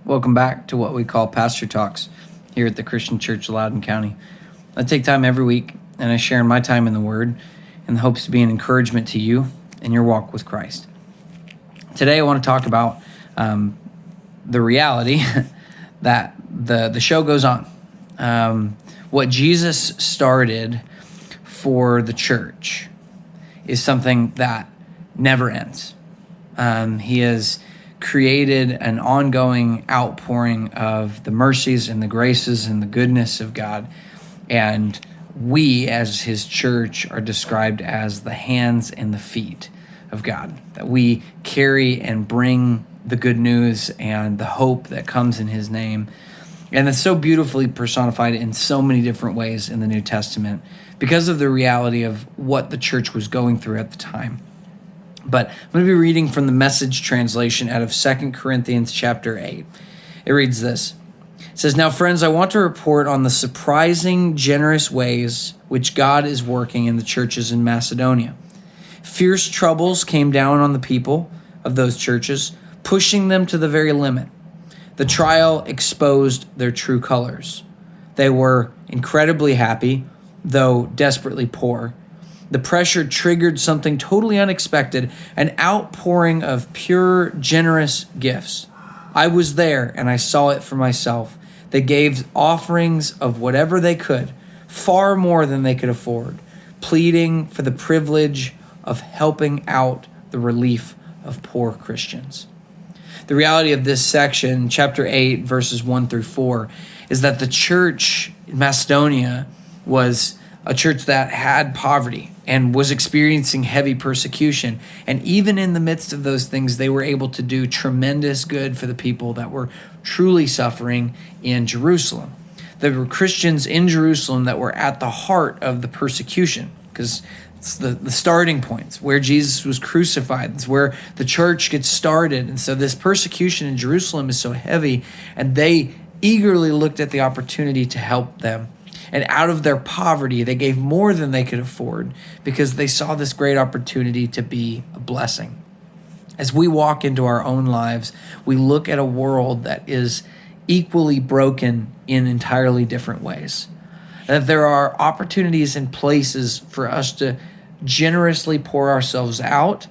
Welcome back to what we call Pastor Talks here at the Christian Church of Loudoun County. I take time every week and I share my time in the Word in the hopes to be an encouragement to you in your walk with Christ. Today I want to talk about the reality that the show goes on. What Jesus started for the church is something that never ends. He has created an ongoing outpouring of the mercies and the graces and the goodness of God. And we, as his church, are described as the hands and the feet of God, that we carry and bring the good news and the hope that comes in his name. And it's so beautifully personified in so many different ways in the New Testament because of the reality of what the church was going through at the time. But I'm going to be reading from the Message translation out of 2 Corinthians chapter 8. It reads this. It says, "Now, friends, I want to report on the surprising, generous ways which God is working in the churches in Macedonia. Fierce troubles came down on the people of those churches, pushing them to the very limit. The trial exposed their true colors. They were incredibly happy, though desperately poor. The pressure triggered something totally unexpected, an outpouring of pure, generous gifts. I was there and I saw it for myself. They gave offerings of whatever they could, far more than they could afford, pleading for the privilege of helping out the relief of poor Christians." The reality of this section, chapter 8, verses 1 through 4, is that the church in Macedonia was a church that had poverty and was experiencing heavy persecution. And even in the midst of those things, they were able to do tremendous good for the people that were truly suffering in Jerusalem. There were Christians in Jerusalem that were at the heart of the persecution, because it's the starting points where Jesus was crucified. It's where the church gets started. And so this persecution in Jerusalem is so heavy, and they eagerly looked at the opportunity to help them. And out of their poverty, they gave more than they could afford because they saw this great opportunity to be a blessing. As we walk into our own lives, we look at a world that is equally broken in entirely different ways. That there are opportunities and places for us to generously pour ourselves out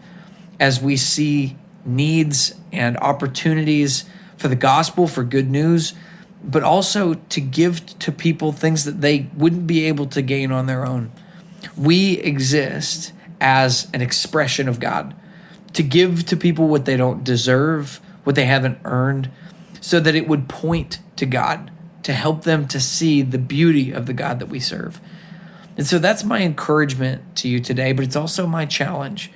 as we see needs and opportunities for the gospel, for good news, but also to give to people things that they wouldn't be able to gain on their own. We exist as an expression of God, to give to people what they don't deserve, what they haven't earned, so that it would point to God, to help them to see the beauty of the God that we serve. And so that's my encouragement to you today, but it's also my challenge.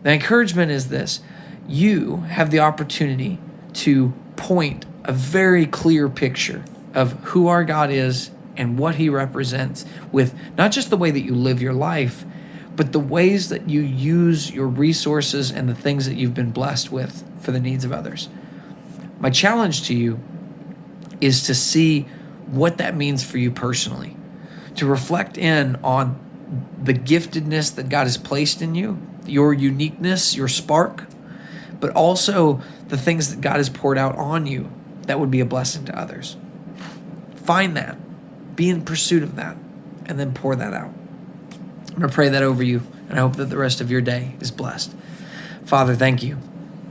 The encouragement is this: you have the opportunity to point a very clear picture of who our God is and what he represents with not just the way that you live your life, but the ways that you use your resources and the things that you've been blessed with for the needs of others. My challenge to you is to see what that means for you personally, to reflect in on the giftedness that God has placed in you, your uniqueness, your spark, but also the things that God has poured out on you that would be a blessing to others. Find that, be in pursuit of that, and then pour that out. I'm going to pray that over you, and I hope that the rest of your day is blessed. Father, thank you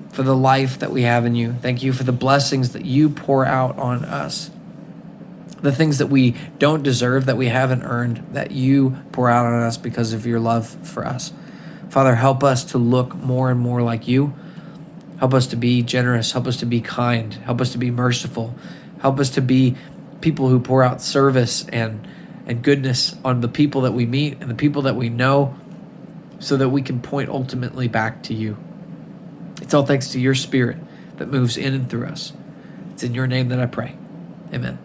for the life that we have in you. Thank you for the blessings that you pour out on us. The things that we don't deserve, that we haven't earned, that you pour out on us because of your love for us. Father, help us to look more and more like you. Help us to be generous. Help us to be kind. Help us to be merciful. Help us to be people who pour out service and goodness on the people that we meet and the people that we know, so that we can point ultimately back to you. It's all thanks to your Spirit that moves in and through us. It's in your name that I pray. Amen.